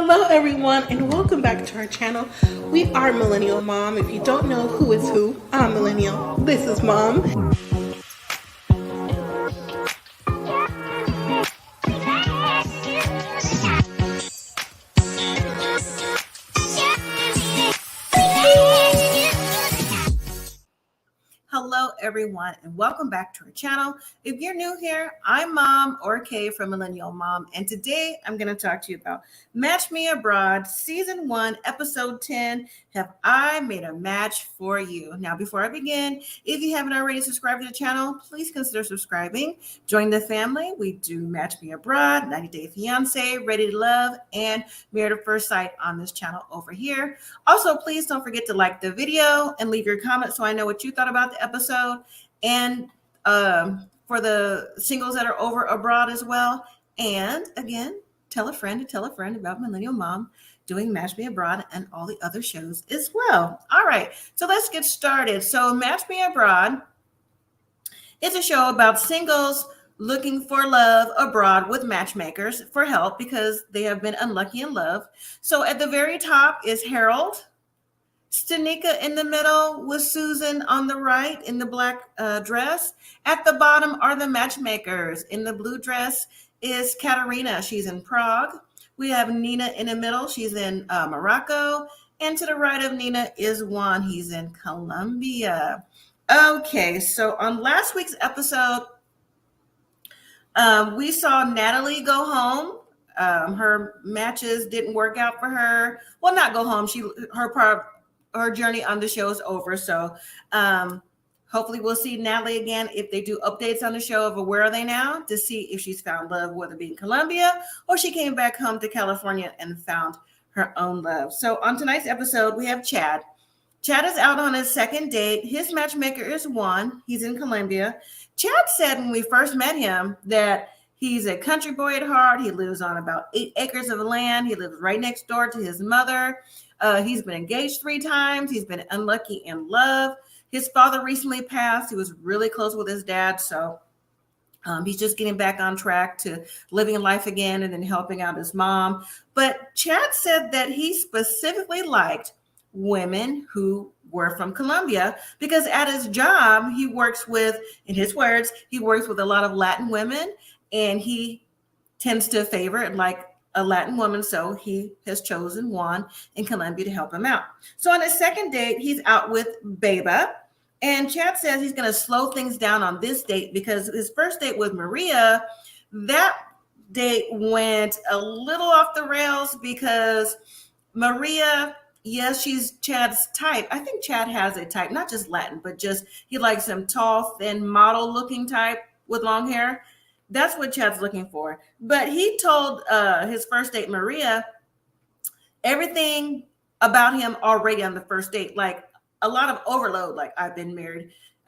Hello everyone and welcome back to our channel. We are Millennial Mom. If you don't know who is who, I'm Millennial. This is Mom. Hello everyone and welcome back to our channel. If you're new here, I'm Mom or Kay from Millennial Mom, and today I'm going to talk to you about Match Me Abroad Season 1 Episode 10, Have I Made a Match for You? Now before I begin, if you haven't already subscribed to the channel, please consider subscribing. Join the family. We do Match Me Abroad, 90 Day Fiancé, Ready to Love, and Married at First Sight on this channel over here. Also, please don't forget to like the video and leave your comments so I know what you thought about the episode, and for the singles that are over abroad as well. And again, tell a friend about Millennial Mom doing Match Me Abroad and all the other shows as well. All right, so let's get started. So Match Me Abroad is a show about singles looking for love abroad with matchmakers for help because they have been unlucky in love. So at the very top is Harold, Stanika in the middle with Susan on the right in the black dress. At the bottom are the matchmakers. In the blue dress is Katarína. She's in Prague. We have Nina in the middle. She's in Morocco. And to the right of Nina is Juan. He's in Colombia. Okay, so on last week's episode, we saw Nathaly go home. Her matches didn't work out for her. Well, not go home. Her journey on the show is over. So hopefully we'll see Nathaly again if they do updates on the show of where are they now to see if she's found love, whether it be in Colombia or she came back home to California and found her own love. So on tonight's episode, we have Chad. Chad is out on his second date. His matchmaker is Juan. He's in Colombia. Chad said when we first met him that he's a country boy at heart. He lives on about 8 acres of land. He lives right next door to his mother. He's been engaged 3 times. He's been unlucky in love. His father recently passed. He was really close with his dad. So he's just getting back on track to living life again and then helping out his mom. But Chad said that he specifically liked women who were from Colombia because at his job, he works with, in his words, he works with a lot of Latin women, and he tends to favor like a Latin woman, so he has chosen Juan in Colombia to help him out. So on his second date, he's out with Beba, and Chad says he's going to slow things down on this date because his first date with Maria, that date went a little off the rails because Maria, yes, she's Chad's type. I think Chad has a type, not just Latin, but just he likes some tall, thin, model-looking type with long hair. That's what Chad's looking for. But he told his first date, Maria, everything about him already on the first date, like a lot of overload, like I've been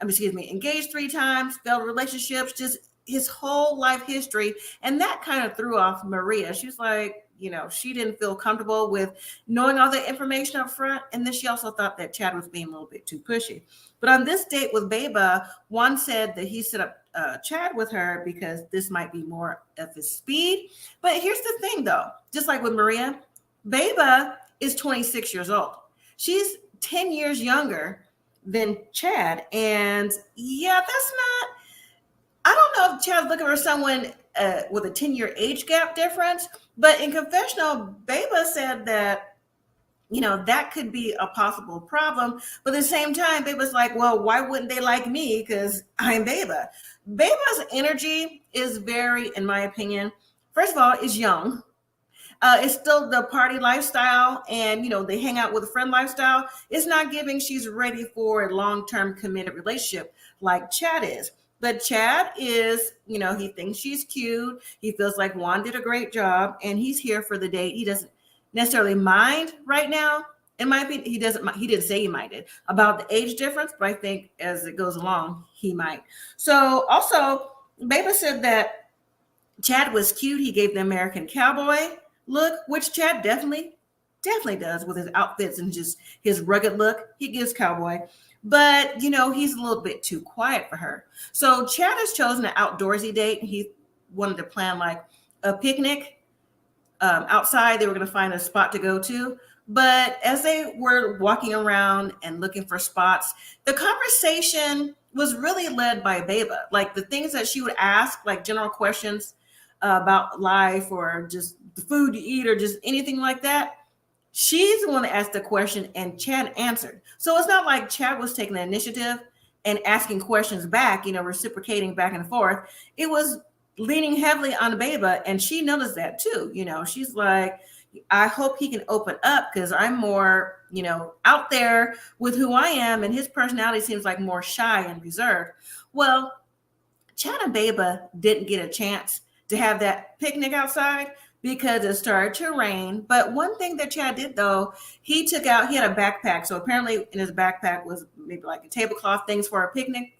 engaged 3 times, failed relationships, just his whole life history. And that kind of threw off Maria. She's like, she didn't feel comfortable with knowing all the information up front. And then she also thought that Chad was being a little bit too pushy. But on this date with Beba, Juan said that he set up Chad with her because this might be more of his speed. But here's the thing, though. Just like with Maria, Beba is 26 years old. She's 10 years younger than Chad. And yeah, that's not, I don't know if Chad's looking for someone with a 10-year age gap difference. But in confessional, Beba said that, that could be a possible problem. But at the same time, Beba's like, well, why wouldn't they like me? Because I'm Beba. Beba's energy is very, in my opinion, first of all, is young. It's still the party lifestyle and, they hang out with a friend lifestyle. It's not giving she's ready for a long-term committed relationship like Chad is. But Chad is, he thinks she's cute. He feels like Juan did a great job and he's here for the date. He doesn't necessarily mind right now. In my opinion, he didn't say he minded about the age difference, but I think as it goes along, he might. So also, Beba said that Chad was cute. He gave the American cowboy look, which Chad definitely does with his outfits and just his rugged look. He gives cowboy. But, he's a little bit too quiet for her. So Chad has chosen an outdoorsy date. He wanted to plan like a picnic outside. They were going to find a spot to go to. But as they were walking around and looking for spots, the conversation was really led by Beba. Like the things that she would ask, like general questions about life or just the food you eat or just anything like that. She's the one that asked the question and Chad answered. So it's not like Chad was taking the initiative and asking questions back, reciprocating back and forth. It was leaning heavily on Beba, and she noticed that too. She's like, I hope he can open up because I'm more, out there with who I am, and his personality seems like more shy and reserved. Well, Chad and Beba didn't get a chance to have that picnic outside because it started to rain. But one thing that Chad did, though, he had a backpack. So apparently in his backpack was maybe like a tablecloth, things for a picnic.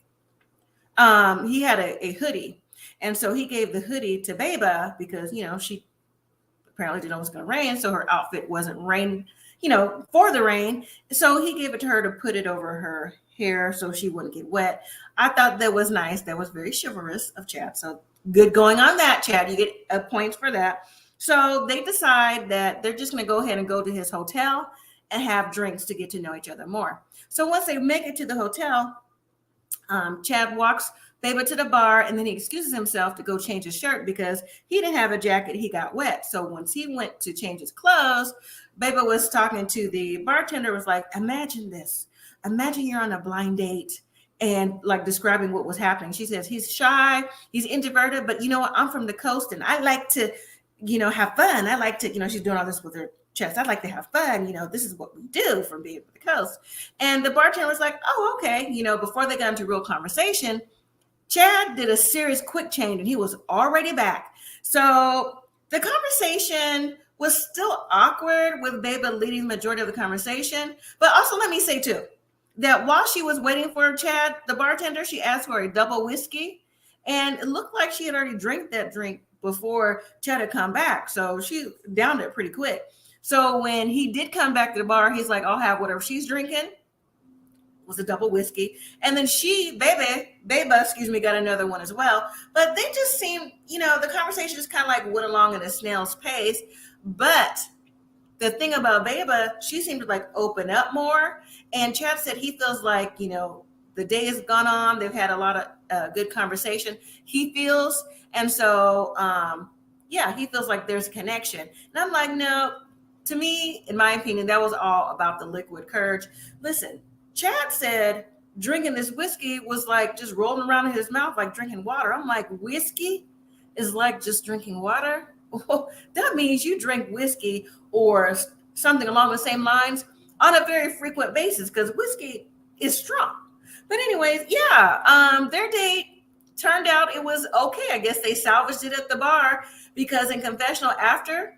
He had a hoodie. And so he gave the hoodie to Beba because, she apparently didn't know it was going to rain. So her outfit wasn't for the rain. So he gave it to her to put it over her hair so she wouldn't get wet. I thought that was nice. That was very chivalrous of Chad. So good going on that, Chad. You get a point for that. So they decide that they're just going to go ahead and go to his hotel and have drinks to get to know each other more. So once they make it to the hotel, Chad walks Beba to the bar, and then he excuses himself to go change his shirt because he didn't have a jacket. He got wet. So once he went to change his clothes, Beba was talking to the bartender, was like, imagine this. Imagine you're on a blind date and like describing what was happening. She says, he's shy, he's introverted, but you know what? I'm from the coast and I like to, have fun. I like to, she's doing all this with her chest. I like to have fun. This is what we do from being from the coast. And the bartender was like, oh, okay. Before they got into real conversation, Chad did a serious quick change and he was already back. So the conversation was still awkward with Beba leading the majority of the conversation. But also let me say too, that while she was waiting for Chad, the bartender, she asked for a double whiskey. And it looked like she had already drank that drink before Chad had come back. So she downed it pretty quick. So when he did come back to the bar, he's like, I'll have whatever she's drinking. Was a double whiskey. And then Beba, got another one as well. But they just seemed, the conversation just kind of like went along at a snail's pace. But the thing about Beba, she seemed to like open up more. And Chad said he feels like, the day has gone on. They've had a lot of good conversation. He feels. And so, he feels like there's a connection. And I'm like, no, to me, in my opinion, that was all about the liquid courage. Listen, Chad said drinking this whiskey was like just rolling around in his mouth like drinking water. I'm like, whiskey is like just drinking water? Well, that means you drink whiskey or something along the same lines on a very frequent basis because whiskey is strong. But anyways, their date turned out it was okay. I guess they salvaged it at the bar because in confessional after,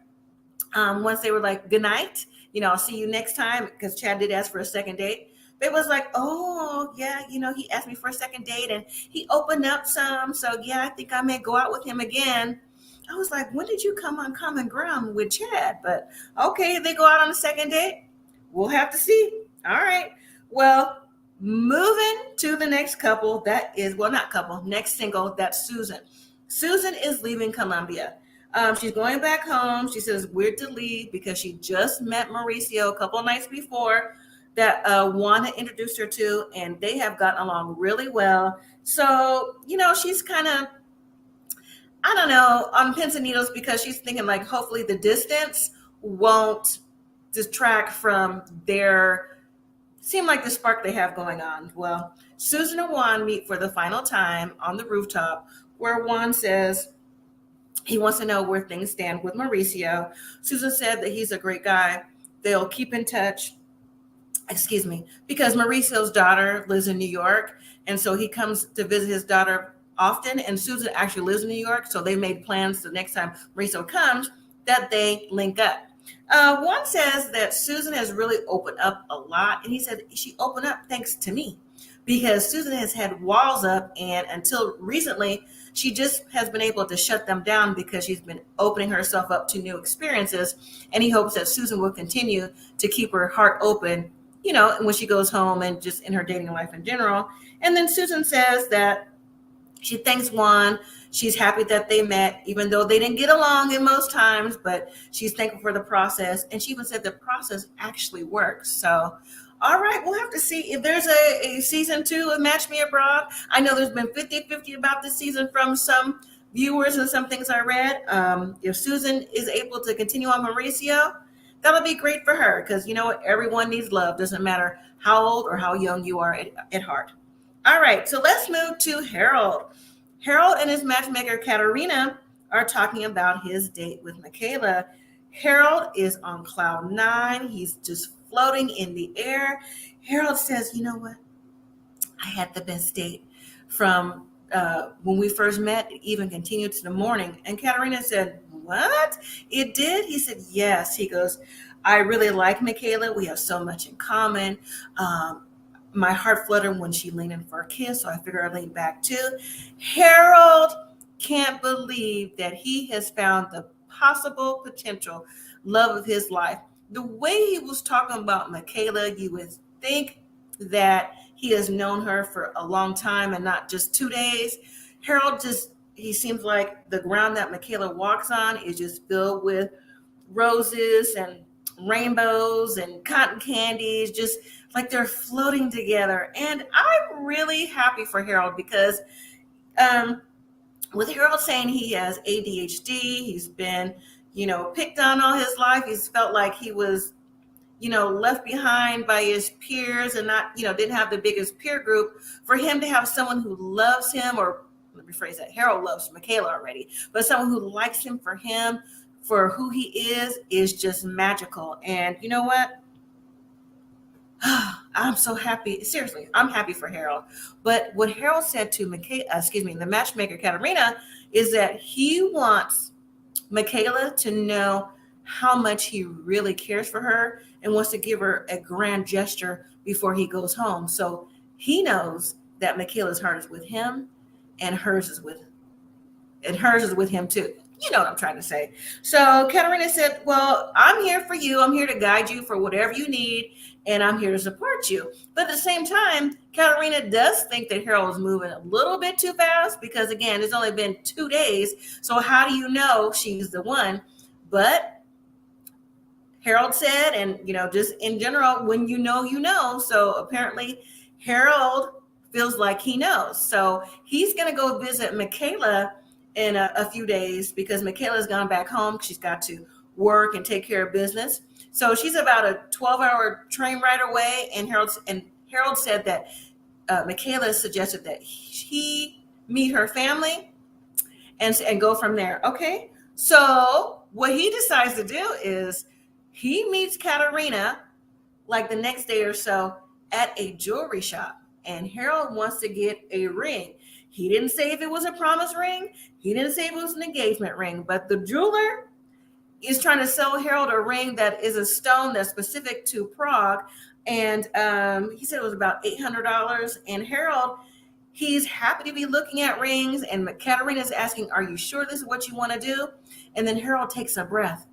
once they were like, good night, I'll see you next time because Chad did ask for a second date. It was like, oh, yeah, he asked me for a second date and he opened up some. So, I think I may go out with him again. I was like, when did you come on common ground with Chad? But, okay, they go out on a second date. We'll have to see. All right. Well, moving to the next couple, next single, that's Susan. Susan is leaving Colombia. She's going back home. She says weird to leave because she just met Mauricio a couple of nights before that Juan had introduced her to, and they have gotten along really well. So, she's kind of, I don't know, on pins and needles because she's thinking like, hopefully the distance won't distract from seem like the spark they have going on. Well, Susan and Juan meet for the final time on the rooftop where Juan says he wants to know where things stand with Mauricio. Susan said that he's a great guy. They'll keep in touch. Because Mauricio's daughter lives in New York. And so he comes to visit his daughter often. And Susan actually lives in New York. So they made plans the next time Mauricio comes that they link up. Juan says that Susan has really opened up a lot. And he said she opened up thanks to me because Susan has had walls up. And until recently, she just has been able to shut them down because she's been opening herself up to new experiences. And he hopes that Susan will continue to keep her heart open when she goes home and just in her dating life in general. And then Susan says that she thanks Juan. She's happy that they met, even though they didn't get along in most times, but she's thankful for the process. And she even said the process actually works. So, all right, we'll have to see if there's a season 2 of Match Me Abroad. I know there's been 50-50 about this season from some viewers and some things I read. If Susan is able to continue on Mauricio, that'll be great for her, because you know what? Everyone needs love. Doesn't matter how old or how young you are at heart. All right, so let's move to Harold. Harold and his matchmaker, Katarína, are talking about his date with Michaela. Harold is on cloud 9. He's just floating in the air. Harold says, you know what? I had the best date from when we first met. It even continued to the morning. And Katarína said, what? It did? He said, yes. He goes, I really like Michaela. We have so much in common. My heart fluttered when she leaned in for a kiss, so I figured I'd lean back too. Harold can't believe that he has found the possible potential love of his life. The way he was talking about Michaela, you would think that he has known her for a long time and not just 2 days. Harold he seems like the ground that Michaela walks on is just filled with roses and rainbows and cotton candies, just like they're floating together. And I'm really happy for Harold, because with Harold saying he has ADHD, he's been, picked on all his life. He's felt like he was, left behind by his peers and not, didn't have the biggest peer group. For him to have someone who loves him, or let me phrase that, Harold loves Michaela already, but someone who likes him for who he is just magical. And you know what? I'm so happy. Seriously, I'm happy for Harold. But what Harold said to the matchmaker Katarína, is that he wants Michaela to know how much he really cares for her and wants to give her a grand gesture before he goes home. So he knows that Michaela's heart is with him, and hers is with him too. You know what I'm trying to say. So Katarína said, well, I'm here for you. I'm here to guide you for whatever you need, and I'm here to support you. But at the same time, Katarína does think that Harold is moving a little bit too fast, because again, it's only been 2 days. So how do you know she's the one? But Harold said, and just in general, when you know, you know. So apparently Harold feels like he knows. So he's going to go visit Michaela in a few days, because Michaela's gone back home. She's got to work and take care of business. So she's about a 12-hour train ride away. And Harold said that Michaela suggested that he meet her family and go from there. Okay. So what he decides to do is he meets Katarína like the next day or so at a jewelry shop. And Harold wants to get a ring. He didn't say if it was a promise ring. He didn't say if it was an engagement ring. But the jeweler is trying to sell Harold a ring that is a stone that's specific to Prague. And he said it was about $800. And Harold, he's happy to be looking at rings. And Katarína is asking, are you sure this is what you want to do? And then Harold takes a breath.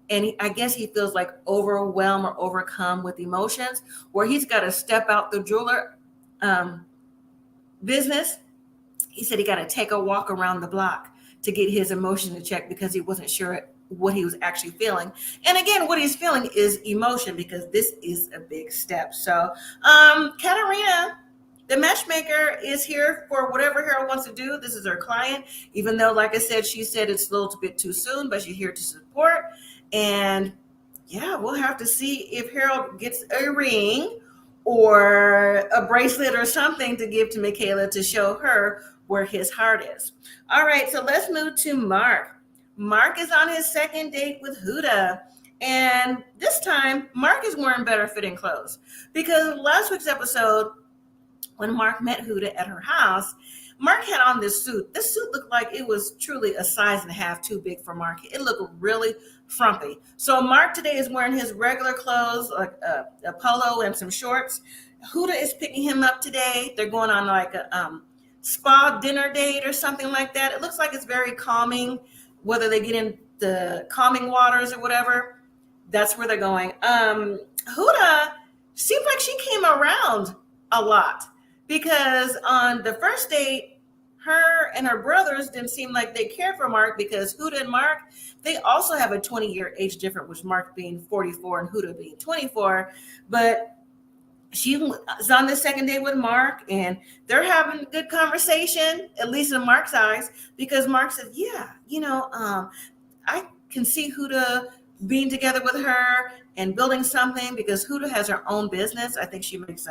And I guess he feels like overwhelmed or overcome with emotions, where he's got to step out the jeweler business. He said he got to take a walk around the block to get his emotion in check, because he wasn't sure what he was actually feeling. And again, what he's feeling is emotion, because this is a big step. So Katarína, the matchmaker, is here for whatever Harold wants to do. This is her client, even though, like I said, she said it's a little bit too soon, but she's here to support. And yeah, we'll have to see if Harold gets a ring or a bracelet or something to give to Michaela to show her where his heart is. All right, so let's move to Mark. Mark is on his second date with Huda. And this time, Mark is wearing better fitting clothes, because last week's episode, when Mark met Huda at her house, Mark had on this suit. This suit looked like it was truly a size and a half too big for Mark. It looked really frumpy. So Mark today is wearing his regular clothes, like a polo and some shorts. Huda is picking him up today. They're going on like a spa dinner date or something like that. It looks like it's very calming, whether they get in the calming waters or whatever. That's where they're going. Huda seems like she came around a lot, because on the first date, her and her brothers didn't seem like they cared for Mark, because Huda and Mark, they also have a 20-year age difference, with Mark being 44 and Huda being 24. But she was on the second date with Mark, and they're having a good conversation, at least in Mark's eyes, because Mark said, yeah, I can see Huda being together with her and building something, because Huda has her own business. I think she makes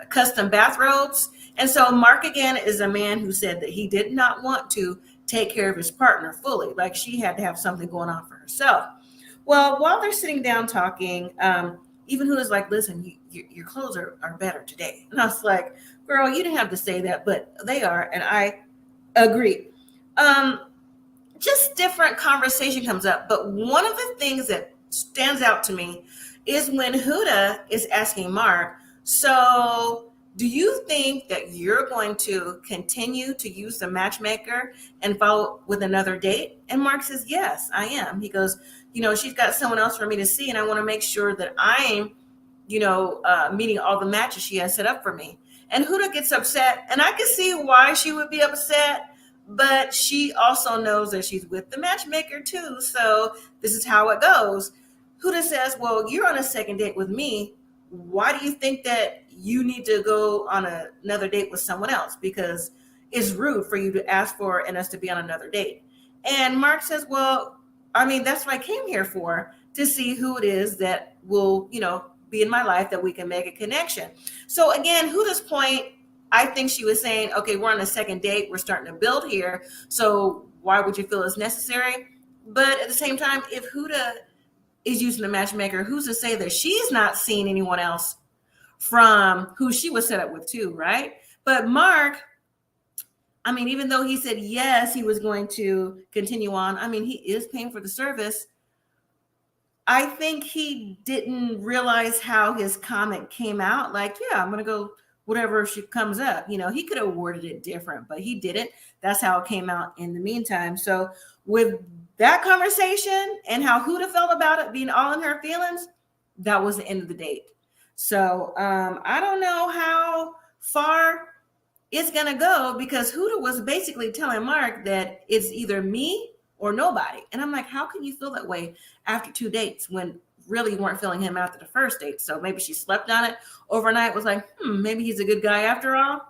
custom bathrobes. And so Mark, again, is a man who said that he did not want to take care of his partner fully. Like, she had to have something going on for herself. Well, while they're sitting down talking, even Huda's like, listen, your clothes are better today. And I was like, girl, you didn't have to say that, but they are. And I agree. Just different conversation comes up. But one of the things that stands out to me is when Huda is asking Mark, so do you think that you're going to continue to use the matchmaker and follow with another date? And Mark says, yes, I am. He goes, she's got someone else for me to see, and I want to make sure that I'm, meeting all the matches she has set up for me. And Huda gets upset, and I can see why she would be upset, but she also knows that she's with the matchmaker too. So this is how it goes. Huda says, well, you're on a second date with me. Why do you think that you need to go on another date with someone else? Because it's rude for you to ask for and us to be on another date. And Mark says, well, that's what I came here for, to see who it is that will, be in my life, that we can make a connection. So again, Huda's point, I think she was saying, okay, we're on a second date. We're starting to build here. So why would you feel it's necessary? But at the same time, if Huda is using the matchmaker, who's to say that she's not seeing anyone else from who she was set up with too, right? But Mark, even though he said yes, he was going to continue on. He is paying for the service. I think he didn't realize how his comment came out. Like, yeah, I'm going to go whatever she comes up. He could have worded it different, but he didn't. That's how it came out in the meantime. So with that conversation and how Huda felt about it being all in her feelings, that was the end of the date. So I don't know how far it's going to go, because Huda was basically telling Mark that it's either me or nobody. And I'm like, how can you feel that way after 2 dates when really you weren't feeling him after the first date? So maybe she slept on it overnight, was like, maybe he's a good guy after all.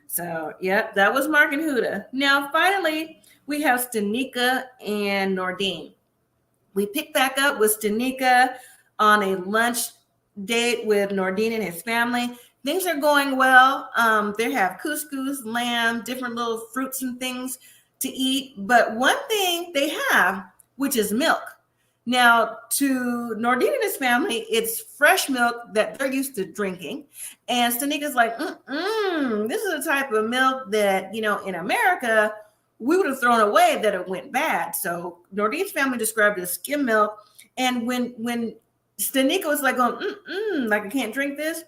So, yep, that was Mark and Huda. Now, finally, we have Stanika and Nordine. We pick back up with Stanika on a lunch date with Nordine and his family. Things are going well. They have couscous, lamb, different little fruits and things to eat. But one thing they have, which is milk. Now, to Nordine and his family, it's fresh milk that they're used to drinking. And Stanika's like, this is a type of milk that, in America, we would have thrown away that it went bad. So Nordine's family described it as skim milk. And when Stanika was like, like, I can't drink this,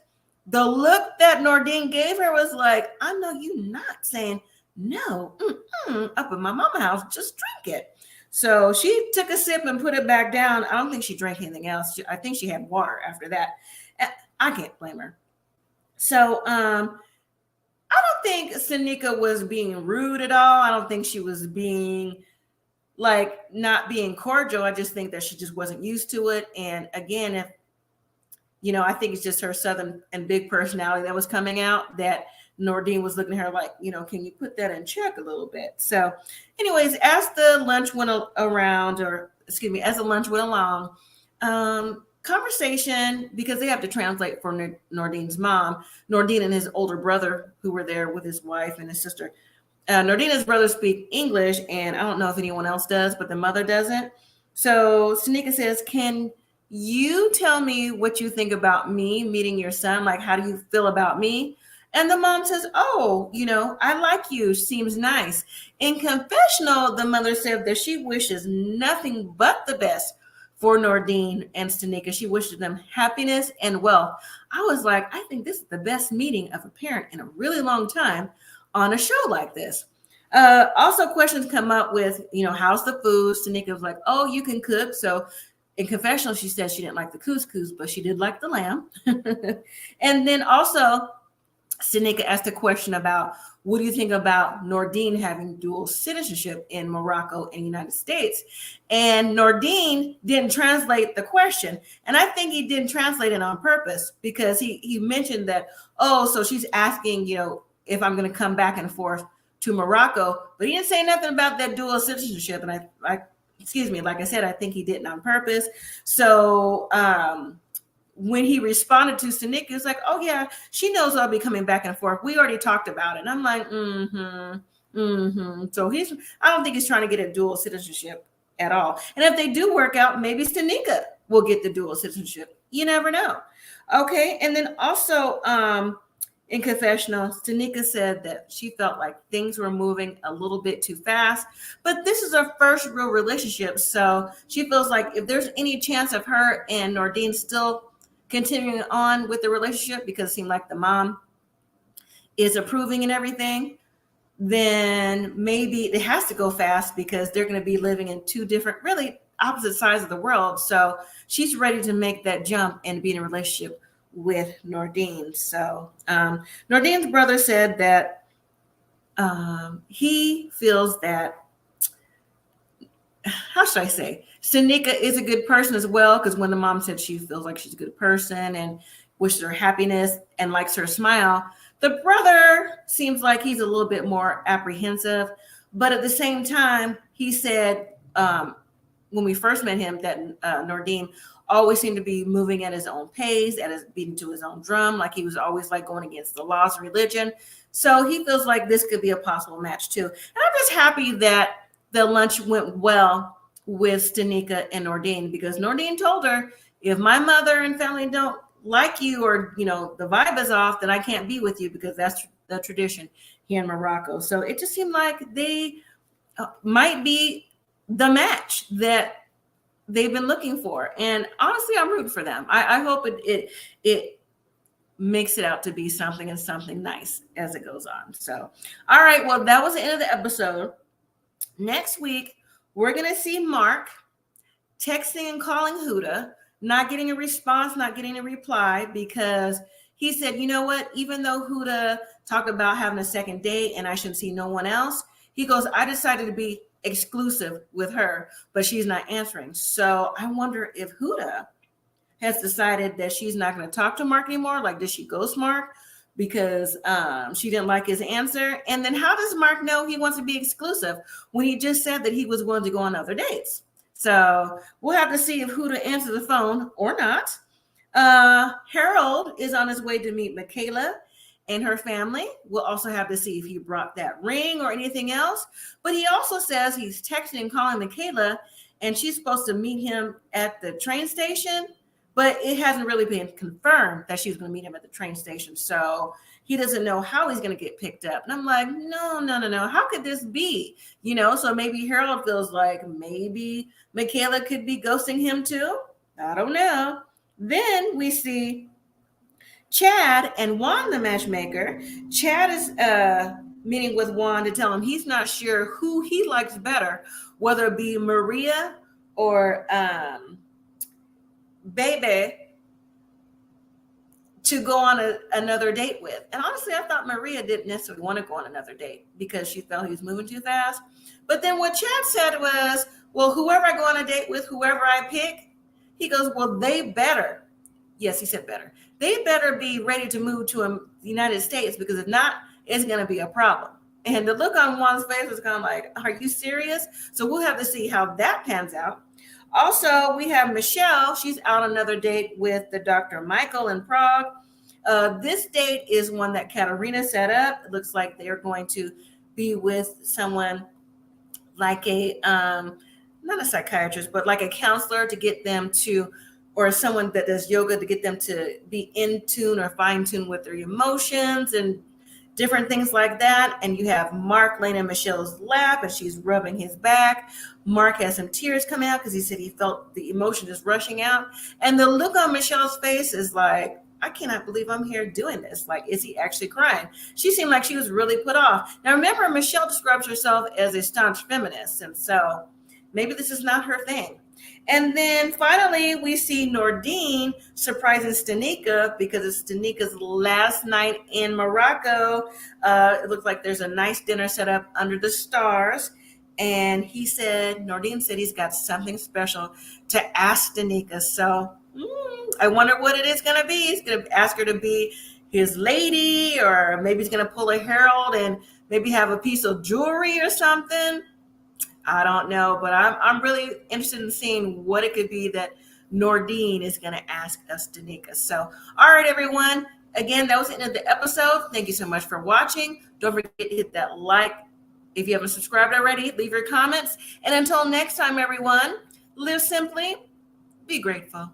the look that Nordine gave her was like, I know you not saying no, up in my mama's house, just drink it. So she took a sip and put it back down. I don't think she drank anything else. I think she had water after that. I can't blame her. So I don't think Stanika was being rude at all. I don't think she was being not being cordial. I just think that she just wasn't used to it. And again, if I think it's just her Southern and big personality that was coming out, that Nordine was looking at her like, can you put that in check a little bit? So anyways, as the lunch went around, as the lunch went along, conversation, because they have to translate for Nordine's mom, Nordine and his older brother, who were there with his wife and his sister. Nordine and his brother speak English, and I don't know if anyone else does, but the mother doesn't. So Stanika says, can you tell me what you think about me meeting your son? Like, how do you feel about me? And the mom says, I like you. Seems nice. In confessional, the mother said that she wishes nothing but the best for Nordine and Stanika. She wishes them happiness and wealth. I was like, I think this is the best meeting of a parent in a really long time on a show like this. Also, questions come up with, how's the food? Stanika was like, oh, you can cook. So in confessional, she said she didn't like the couscous, but she did like the lamb. And then also, Stanika asked a question about, what do you think about Nordine having dual citizenship in Morocco and United States? And Nordine didn't translate the question. And I think he didn't translate it on purpose, because he mentioned that, oh, so she's asking, if I'm going to come back and forth to Morocco, but he didn't say nothing about that dual citizenship. And I excuse me, like I said, I think he did it on purpose. So, when he responded to Stanika, it's like, oh yeah, she knows I'll be coming back and forth. We already talked about it. And I'm like, So I don't think he's trying to get a dual citizenship at all. And if they do work out, maybe Stanika will get the dual citizenship. You never know. Okay. And then also in confessional, Stanika said that she felt like things were moving a little bit too fast, but this is her first real relationship. So she feels like if there's any chance of her and Nordine still continuing on with the relationship, because it seemed like the mom is approving and everything, then maybe it has to go fast, because they're going to be living in two different, really opposite sides of the world. So she's ready to make that jump and be in a relationship with Nordine. So Nordine's brother said that he feels that, how should I say, Stanika is a good person as well, because when the mom said she feels like she's a good person and wishes her happiness and likes her smile, the brother seems like he's a little bit more apprehensive. But at the same time, he said when we first met him that Nordine always seemed to be moving at his own pace, beating to his own drum, like he was always like going against the laws of religion. So he feels like this could be a possible match too. And I'm just happy that the lunch went well with Stanika and Nordine, because Nordine told her, if my mother and family don't like you, or the vibe is off, then I can't be with you, because that's the tradition here in Morocco. So it just seemed like they might be the match that they've been looking for. And honestly, I'm rooting for them. I hope it makes it out to be something, and something nice as it goes on. So, all right, well, that was the end of the episode. Next week, we're going to see Mark texting and calling Huda, not getting a response, not getting a reply, because he said, you know what, even though Huda talked about having a second date and I shouldn't see no one else, he goes, I decided to be exclusive with her, but she's not answering. So I wonder if Huda has decided that she's not going to talk to Mark anymore. Like, did she ghost Mark because she didn't like his answer? And then how does Mark know he wants to be exclusive when he just said that he was willing to go on other dates? So we'll have to see if Huda answers the phone or not. Harold is on his way to meet Michaela and her family. We'll also have to see if he brought that ring or anything else. But he also says he's texting and calling Michaela, and she's supposed to meet him at the train station, but it hasn't really been confirmed that she's going to meet him at the train station. So he doesn't know how he's going to get picked up. And I'm like, no. How could this be? So maybe Harold feels like maybe Michaela could be ghosting him too. I don't know. Then we see Chad and Juan, the matchmaker. Chad is meeting with Juan to tell him he's not sure who he likes better, whether it be Maria or Bebe, to go on another date with. And honestly, I thought Maria didn't necessarily want to go on another date because she felt he was moving too fast. But then what Chad said was, well, whoever I go on a date with, whoever I pick, he goes, well, they better. Yes, he said better. They better be ready to move to the United States, because if not, it's going to be a problem. And the look on Juan's face was kind of like, are you serious? So we'll have to see how that pans out. Also, we have Michelle. She's out on another date with the Dr. Michael in Prague. This date is one that Katarína set up. It looks like they're going to be with someone like a, not a psychiatrist, but like a counselor to get them to, or someone that does yoga to get them to be in tune or fine tune with their emotions and different things like that. And you have Mark laying in Michelle's lap and she's rubbing his back. Mark has some tears coming out because he said he felt the emotion just rushing out. And the look on Michelle's face is like, I cannot believe I'm here doing this. Like, is he actually crying? She seemed like she was really put off. Now, remember, Michelle describes herself as a staunch feminist. And so maybe this is not her thing. And then finally, we see Nordine surprising Stanika because it's Stanika's last night in Morocco. It looks like there's a nice dinner set up under the stars. And Nordine said he's got something special to ask Stanika. So I wonder what it is going to be. He's going to ask her to be his lady, or maybe he's going to pull a Harold and maybe have a piece of jewelry or something. I don't know, but I'm really interested in seeing what it could be that Nordine is going to ask us, Stanika. So, all right, everyone. Again, that was the end of the episode. Thank you so much for watching. Don't forget to hit that like. If you haven't subscribed already, leave your comments. And until next time, everyone, live simply, be grateful.